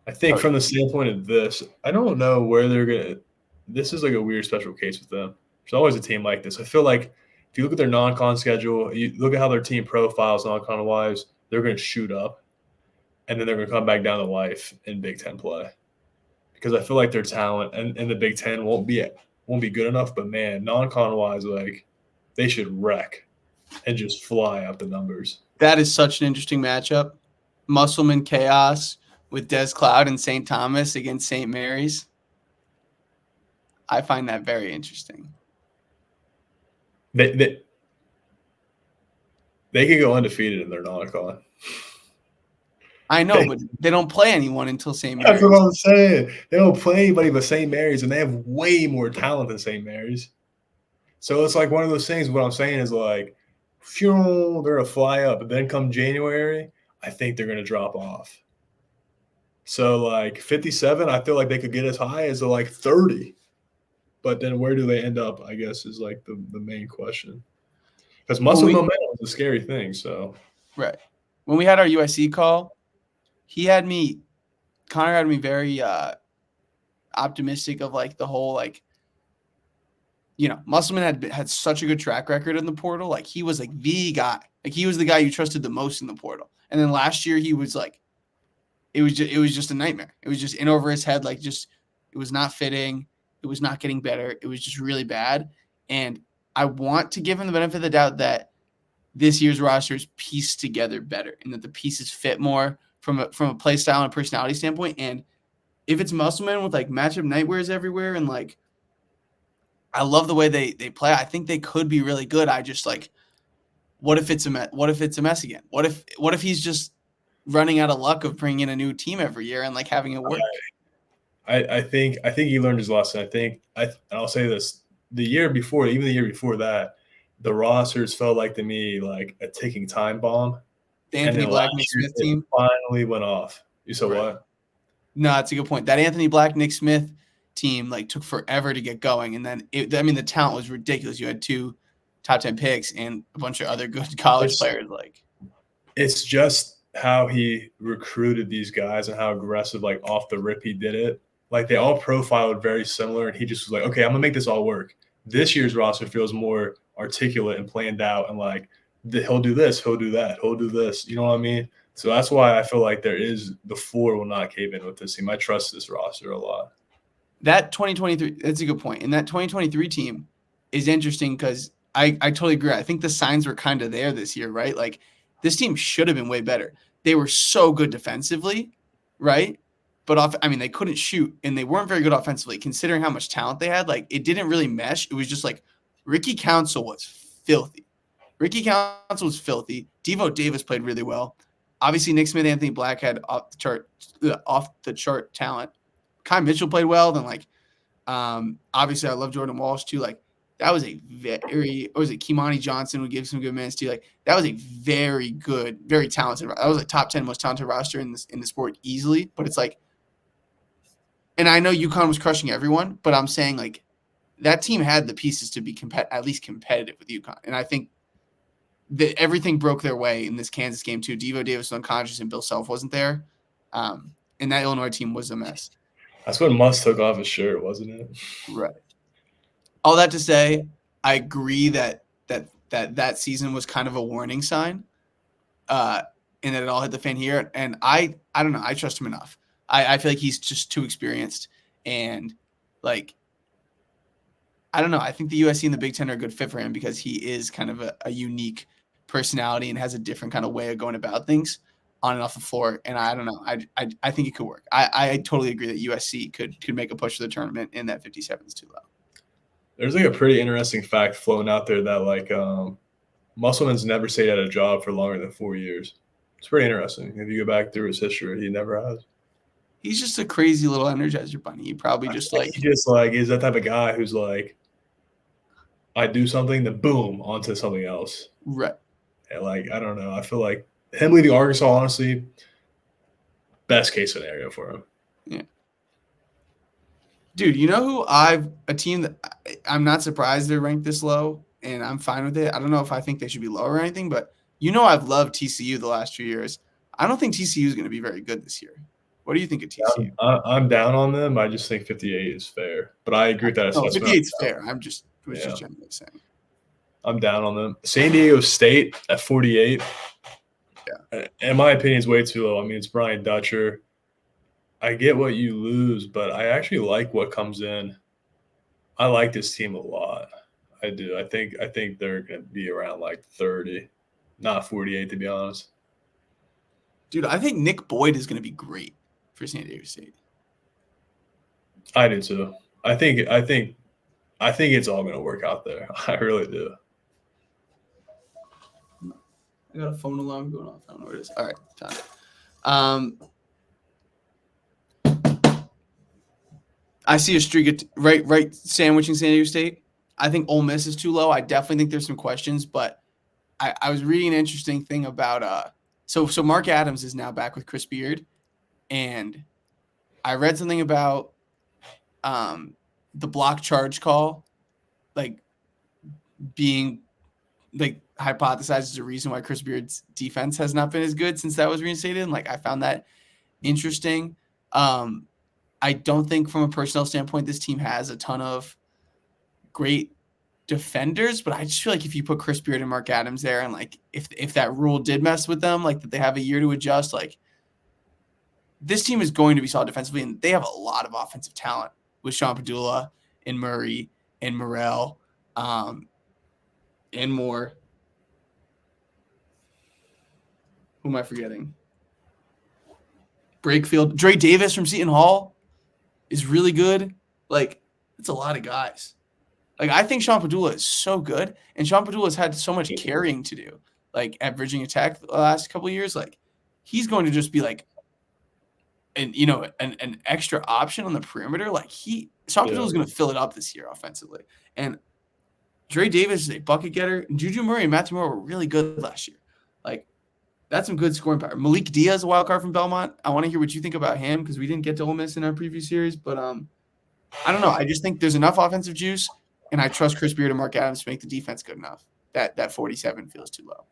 I think from the standpoint of this, I don't know where they're going to – this is like a weird special case with them. There's always a team like this. I feel like if you look at their non-con schedule, you look at how their team profiles non-con-wise, they're going to shoot up, and then they're going to come back down to life in Big Ten play. Because I feel like their talent and the Big Ten won't be good enough. But, man, non-con-wise, like, they should wreck and just fly up the numbers. That is such an interesting matchup. Musselman Chaos with Des Cloud and St. Thomas against St. Mary's. I find that very interesting. They could go undefeated in their non-con. I know, but they don't play anyone until St. Mary's. That's what I'm saying. They don't play anybody but St. Mary's, and they have way more talent than St. Mary's. So it's like one of those things. What I'm saying is like, they're going to fly up, but then come January, I think they're going to drop off. So like 57, I feel like they could get as high as like 30. But then where do they end up, I guess, is like the main question. Because muscle momentum is a scary thing. So right. When we had our USC call, Connor had me very optimistic of like the whole like, you know, Musselman had such a good track record in the portal. Like he was like the guy. Like he was the guy you trusted the most in the portal. And then last year he was like, it was just a nightmare. It was just in over his head. Like just it was not fitting. It was not getting better. It was just really bad. And I want to give him the benefit of the doubt that this year's roster is pieced together better and that the pieces fit more from a play style and personality standpoint. And if it's Musselman with like matchup nightmares everywhere and like I love the way they play. I think they could be really good. I just like, what if it's a mess? What if it's a mess again? What if he's just running out of luck of bringing in a new team every year and like having it work? I think he learned his lesson. I'll say this: the year before, even the year before that, the rosters felt like to me like a ticking time bomb. The Anthony Black Nick Smith team finally went off. You said what? No, that's a good point. That Anthony Black Nick Smith team like took forever to get going, and then the talent was ridiculous. You had 2 top 10 picks and a bunch of other good college players. Like it's just how he recruited these guys and how aggressive, like off the rip, he did it. Like they all profiled very similar, and he just was like, okay, I'm gonna make this all work. This year's roster feels more articulate and planned out, and like he'll do this, he'll do that, he'll do this. You know what I mean? So that's why I feel like the floor will not cave in with this team. I trust this roster a lot. That 2023, that's a good point. And that 2023 team is interesting because I totally agree. I think the signs were kind of there this year, right? Like this team should have been way better. They were so good defensively, right? But they couldn't shoot and they weren't very good offensively considering how much talent they had. Like it didn't really mesh. It was just like Ricky Council was filthy. Devo Davis played really well. Obviously, Nick Smith, Anthony Black had off the chart talent. Kai Mitchell played well. Then obviously I love Jordan Walsh too. Like that was Kimani Johnson would give some good minutes too. Like that was a very good, very talented. That was a top 10 most talented roster in the sport easily. But it's like, and I know UConn was crushing everyone, but I'm saying like that team had the pieces to be at least competitive with UConn, and I think that everything broke their way in this Kansas game too. Devo Davis was unconscious and Bill Self wasn't there, and that Illinois team was a mess. That's when Muss took off his shirt, wasn't it? Right. All that to say, I agree that season was kind of a warning sign, and that it all hit the fan here. And I don't know. I trust him enough. I feel like he's just too experienced, and like I don't know. I think the USC and the Big Ten are a good fit for him because he is kind of a unique personality and has a different kind of way of going about things on and off the floor. And I don't know. I think it could work. I totally agree that USC could make a push for the tournament, and that 57 is too low. There's like a pretty interesting fact floating out there that like Musselman's never stayed at a job for longer than 4 years. It's pretty interesting. If you go back through his history, he never has. He's just a crazy little Energizer bunny. He probably he is that type of guy who's like, I do something, then boom, onto something else. Right. And like, I don't know. I feel like him leaving Arkansas, honestly, best case scenario for him. Yeah. Dude, you know who a team that I'm not surprised they're ranked this low, and I'm fine with it. I don't know if I think they should be lower or anything, but I've loved TCU the last few years. I don't think TCU is going to be very good this year. What do you think of TCU? I'm down on them. I just think 58 is fair, but I agree with that assessment. 58 is fair. Just generally saying. I'm down on them. San Diego State at 48. Yeah. In my opinion, is way too low. I mean, it's Brian Dutcher. I get what you lose, but I actually like what comes in. I like this team a lot. I do. I think they're going to be around like 30, not 48 to be honest. Dude, I think Nick Boyd is going to be great for San Diego State. I do too. I think it's all going to work out there. I really do. I got a phone alarm going off. I don't know where it is. All right, time. I see a streak of right sandwiching San Diego State. I think Ole Miss is too low. I definitely think there's some questions, but I was reading an interesting thing about so Mark Adams is now back with Chris Beard, and I read something about the block charge call, like being like hypothesized as a reason why Chris Beard's defense has not been as good since that was reinstated. And like, I found that interesting. I don't think from a personnel standpoint, this team has a ton of great defenders, but I just feel like if you put Chris Beard and Mark Adams there, and like if that rule did mess with them, like that they have a year to adjust, like this team is going to be solid defensively, and they have a lot of offensive talent with Sean Padula and Murray and Morrell, and more. Who am I forgetting? Brakefield. Dre Davis from Seton Hall is really good. Like, it's a lot of guys. Like, I think Sean Padula is so good, and Sean Padula has had so much carrying to do, like, at Virginia Tech the last couple of years. Like, he's going to just be, like, an extra option on the perimeter. Like, Sean Padula is going to fill it up this year offensively. And Dre Davis is a bucket getter. Juju Murray and Matthew Moore were really good last year. Like, that's some good scoring power. Malik Diaz, a wild card from Belmont. I want to hear what you think about him because we didn't get to Ole Miss in our preview series. But I don't know. I just think there's enough offensive juice, and I trust Chris Beard and Mark Adams to make the defense good enough. That 47 feels too low.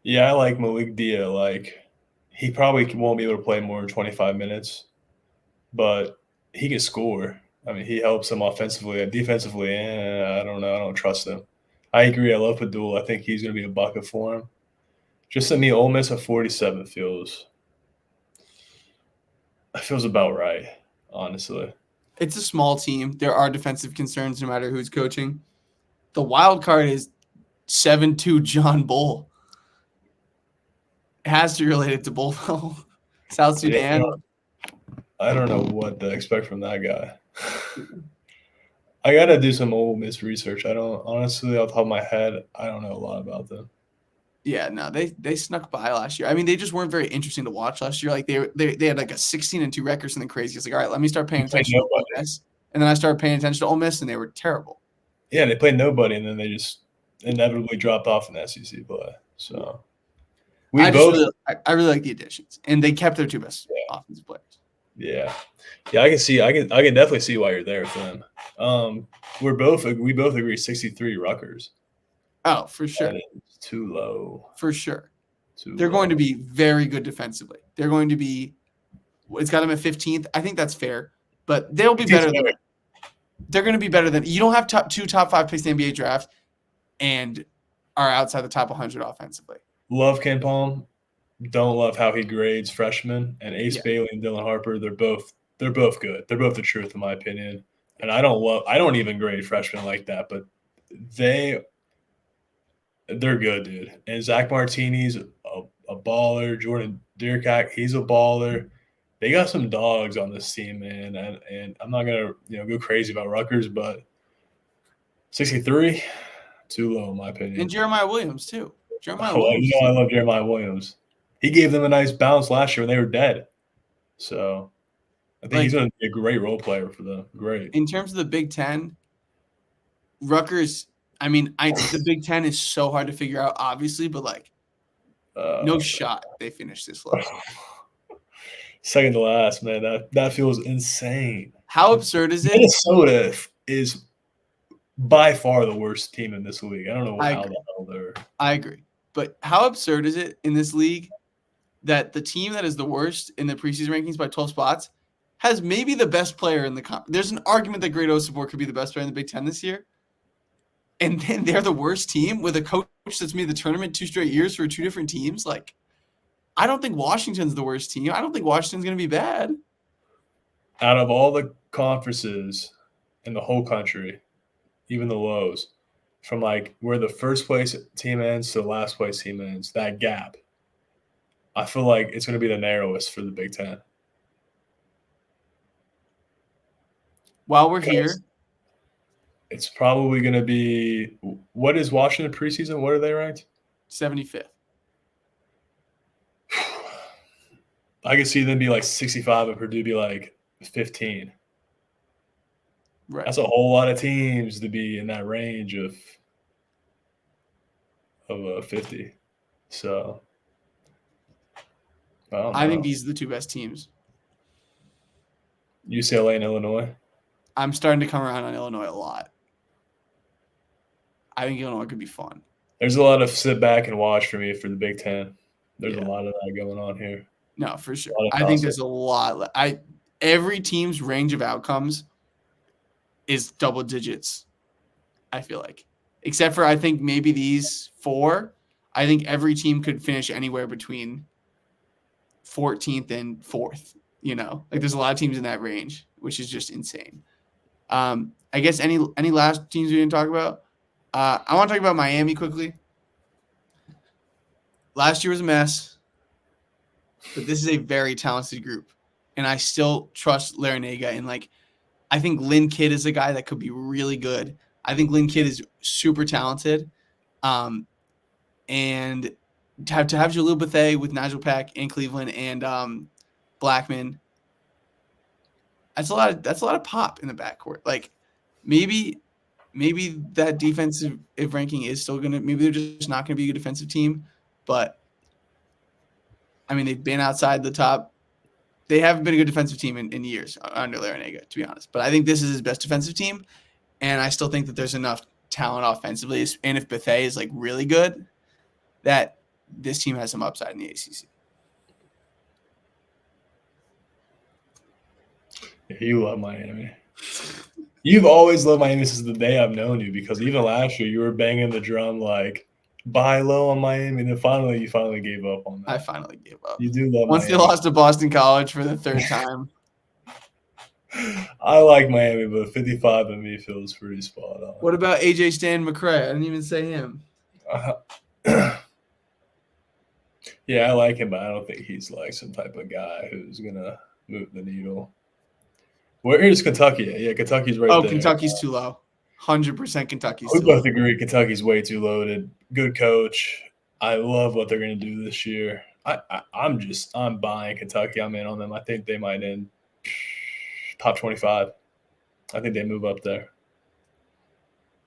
Yeah, I like Malik Diaz. Like, he probably won't be able to play more than 25 minutes, but he can score. I mean, he helps them offensively. Defensively, I don't know. I don't trust him. I agree. I love Padula. I think he's going to be a bucket for him. Just to me, Ole Miss at 47 feels about right, honestly. It's a small team. There are defensive concerns no matter who's coaching. The wild card is 7-2 John Bull. It has to be related to Bullville, South Sudan. I don't know what to expect from that guy. I got to do some Ole Miss research. I don't, honestly, off the top of my head, I don't know a lot about them. Yeah, no, they snuck by last year. I mean, they just weren't very interesting to watch last year. Like they had like a 16-2 record, something crazy. It's like, all right, let me start paying attention to Ole Miss. And then I started paying attention to Ole Miss, and they were terrible. Yeah, they played nobody, and then they just inevitably dropped off in SEC play. So I really like the additions, and they kept their two best offensive players. Yeah, I can definitely see why you're there with them. We both agree 63 Rutgers. Oh, for sure. It's too low. For sure. They're going to be very good defensively. They're going to be – it's got them at 15th. I think that's fair. But they'll be better than – they're going to be better than – you don't have two top 5 picks in the NBA draft and are outside the top 100 offensively. Love KenPom. Don't love how he grades freshmen. And Ace Bailey and Dylan Harper, they're both good. They're both the truth in my opinion. And I don't even grade freshmen like that, but they're good, dude. And Zach Martini's a baller. Jordan Deercock, he's a baller. They got some dogs on this team, man. And I'm not gonna go crazy about Rutgers, but 63, too low in my opinion. And Jeremiah Williams too. I love Jeremiah Williams. He gave them a nice bounce last year when they were dead. So I think he's going to be a great role player for them. Great. In terms of the Big Ten, Rutgers, I mean, the Big Ten is so hard to figure out, obviously, but no shot they finish this low. Second to last, man. That feels insane. How absurd is it? Minnesota is by far the worst team in this league. I don't know how the hell they're. I agree. But how absurd is it in this league that the team that is the worst in the preseason rankings by 12 spots has maybe the best player in the conference? There's an argument that Great Osobor could be the best player in the Big Ten this year. And then they're the worst team with a coach that's made the tournament 2 straight years for 2 different teams. Like, I don't think Washington's the worst team. I don't think Washington's going to be bad. Out of all the conferences in the whole country, even the lows, from where the first place team ends to the last place team ends, that gap, I feel like it's going to be the narrowest for the Big Ten. While we're here, it's probably going to be – what is Washington preseason? What are they ranked? 75th. I could see them be 65 and Purdue be 15. Right. That's a whole lot of teams to be in that range of 50. So I think these are the 2 best teams. UCLA and Illinois. I'm starting to come around on Illinois a lot. I think Illinois could be fun. There's a lot of sit back and watch for me for the Big Ten. There's Yeah. a lot of that going on here. No, for sure. A lot of I think toss-up. there's a lot. Every team's range of outcomes is double digits, I feel like. Except for I think maybe these 4. I think every team could finish anywhere between 14th and 4th. Like there's a lot of teams in that range, which is just insane. I guess any last teams we didn't talk about? I want to talk about Miami quickly. Last year was a mess, but this is a very talented group, and I still trust Larinaga. And I think Lynn Kidd is a guy that could be really good. I think Lynn Kidd is super talented, and to have Jalil Bethea with Nigel Pack in Cleveland and Blackman. That's a lot of pop in the backcourt. Maybe that defensive ranking is still gonna. Maybe they're just not gonna be a good defensive team, but I mean they've been outside the top. They haven't been a good defensive team in years under Larinaga, to be honest. But I think this is his best defensive team, and I still think that there's enough talent offensively, and if Bethea is really good, that this team has some upside in the ACC. You love Miami. You've always loved Miami since the day I've known you, because even last year you were banging the drum buy low on Miami, and then you finally gave up on that. I finally gave up. You do love Once Miami. they lost to Boston College for the 3rd time. I like Miami, but 55 in me feels pretty spot on. What about AJ Stan McCray? I didn't even say him. Yeah, I like him, but I don't think he's some type of guy who's gonna move the needle. Where is Kentucky? Yeah, Kentucky's right there. Oh, Kentucky's too low. 100% Kentucky's We too low. both agree Kentucky's way too loaded. Good coach. I love what they're going to do this year. I'm buying Kentucky. I'm in on them. I think they might end top 25. I think they move up there.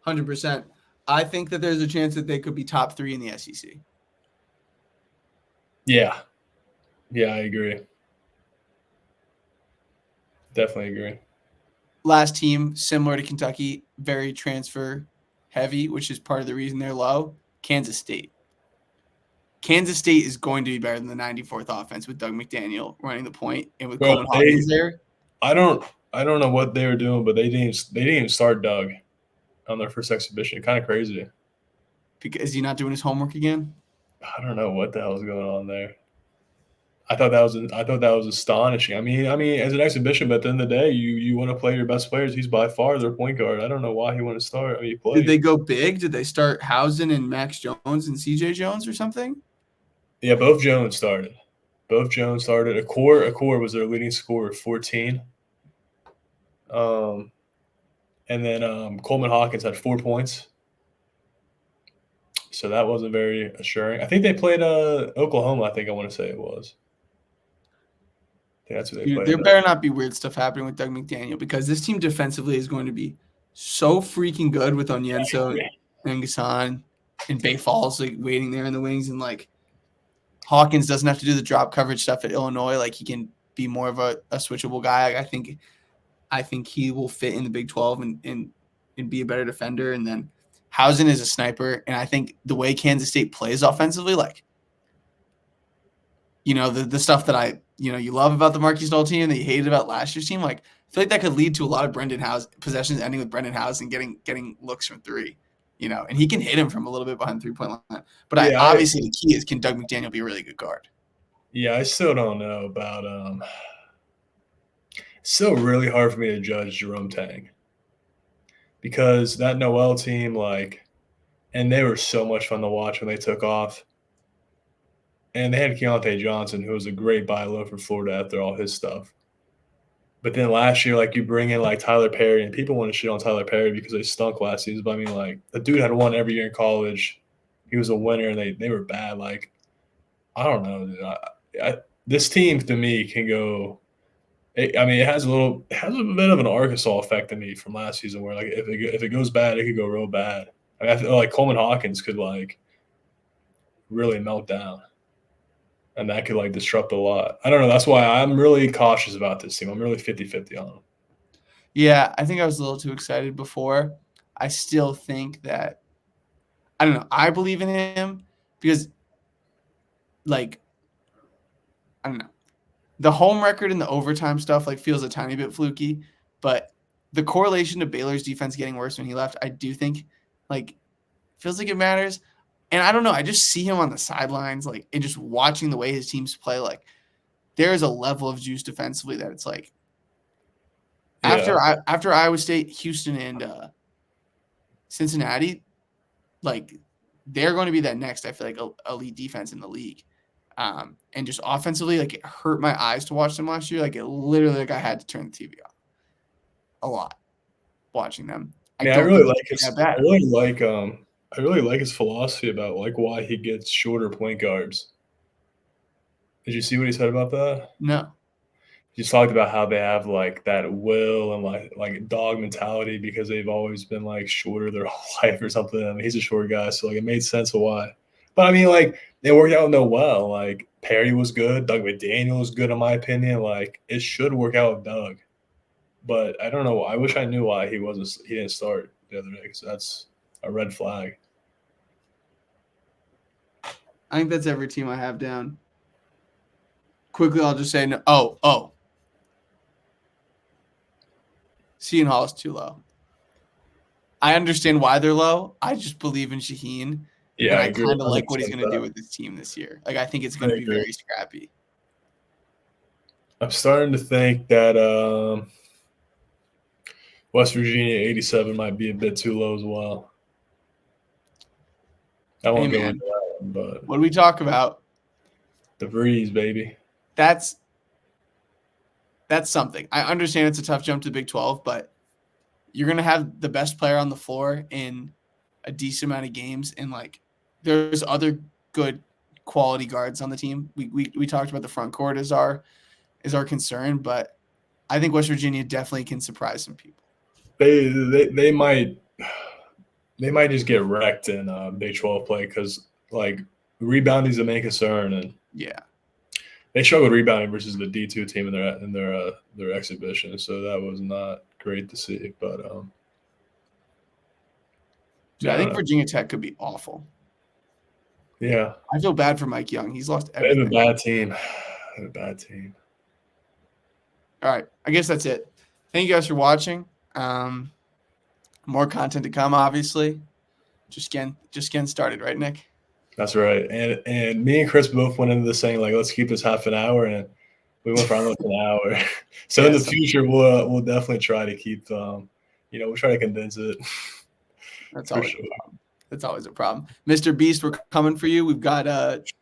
100%. I think that there's a chance that they could be top 3 in the SEC. Yeah. Yeah, I agree. Definitely agree. Last team, similar to Kentucky, very transfer heavy, which is part of the reason they're low. Kansas State. Kansas State is going to be better than the 94th offense with Doug McDaniel running the point and with Coleman Hawkins there. I don't know what they were doing, but they didn't even start Doug on their first exhibition. Kind of crazy. Because is he not doing his homework again? I don't know what the hell is going on there. I thought that was astonishing. I mean, as an exhibition, but at the end of the day, you want to play your best players. He's by far their point guard. I don't know why he wanted to start. I mean, he played. Did they go big? Did they start Housen and Max Jones and CJ Jones or something? Yeah, both Jones started. Akor was their leading scorer, 14. And then Coleman Hawkins had 4 points. So that wasn't very assuring. I think they played Oklahoma, I want to say it was. I think that's who they played. There better not be weird stuff happening with Doug McDaniel, because this team defensively is going to be so freaking good with Onyenso and Gassan and Bay Falls waiting there in the wings, and Hawkins doesn't have to do the drop coverage stuff at Illinois. He can be more of a switchable guy. I think he will fit in the Big 12 and be a better defender. And then Housen is a sniper, and I think the way Kansas State plays offensively, the stuff that you love about the Marquis Stoll team that you hated about last year's team, I feel like that could lead to a lot of Brendan House possessions ending with Brendan Housen getting looks from 3, and he can hit him from a little bit behind the 3-point line. But obviously the key is, can Doug McDaniel be a really good guard? Yeah, I still don't know about it's still really hard for me to judge Jerome Tang, because that Noel team, and they were so much fun to watch when they took off. And they had Keontae Johnson, who was a great buy low for Florida after all his stuff. But then last year, you bring in Tyler Perry, and people want to shit on Tyler Perry because they stunk last season. But the dude had won every year in college. He was a winner, and they were bad. I don't know, dude. This team to me can go. It has a bit of an Arkansas effect to me from last season, where if it goes bad, it could go real bad. I feel Coleman Hawkins could really melt down. And that could disrupt a lot. I don't know. That's why I'm really cautious about this team. I'm really 50-50 on them. Yeah, I think I was a little too excited before. I still think that I don't know. I believe in him because, like, I don't know. The home record and the overtime stuff like feels a tiny bit fluky, but the correlation to Baylor's defense getting worse when he left, I do think like feels like it matters. And I don't know, I just see him on the sidelines, like, and just watching the way his teams play, like there is a level of juice defensively that it's like after Iowa State, Houston, and Cincinnati, like they're going to be that next, I feel like, elite defense in the league. And just offensively, like it hurt my eyes to watch them last year. Like it literally, like I had to turn the TV off a lot watching them. I really like his philosophy about like why he gets shorter point guards. Did you see what he said about that? No. He just talked about how they have like that will and like dog mentality because they've always been like shorter their whole life or something. I mean, he's a short guy, so like it made sense of why. But I mean, like they worked out well. Like Perry was good, Doug McDaniel was good in my opinion. Like it should work out with Doug, but I don't know. I wish I knew why he didn't start the other day because that's a red flag. I think that's every team I have down. Quickly, I'll just say no. Oh. Seton Hall is too low. I understand why they're low. I just believe in Shaheen. Yeah, and I kind of like what he's going to do with this team this year. Like I think it's going to be very scrappy. I'm starting to think that West Virginia 87 might be a bit too low as well. I won't go into that one, but what do we talk about? The breeze, baby. That's something. I understand it's a tough jump to the Big 12, but you're going to have the best player on the floor in a decent amount of games, and like there's other good quality guards on the team. We talked about the front court is our concern, but I think West Virginia definitely can surprise some people. They might just get wrecked in Big 12 play because like rebounding is the main concern, and yeah, they struggled rebounding versus the D2 team in their exhibition, so that was not great to see. But I think Virginia Tech could be awful. Yeah, I feel bad for Mike Young. He's lost everything. They have a bad team. All right, I guess that's it. Thank you guys for watching. More content to come, obviously. Just getting started, right, Nick? That's right. And me and Chris both went into this saying like, let's keep this half an hour, and we went for almost an hour. So in the future, we'll definitely try to keep we'll try to condense it. That's always a problem. That's always a problem. Mr. Beast, we're coming for you. We've got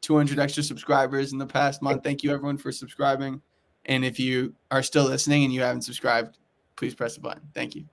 200 extra subscribers in the past month. Thank you, everyone, for subscribing. And if you are still listening and you haven't subscribed, please press the button. Thank you.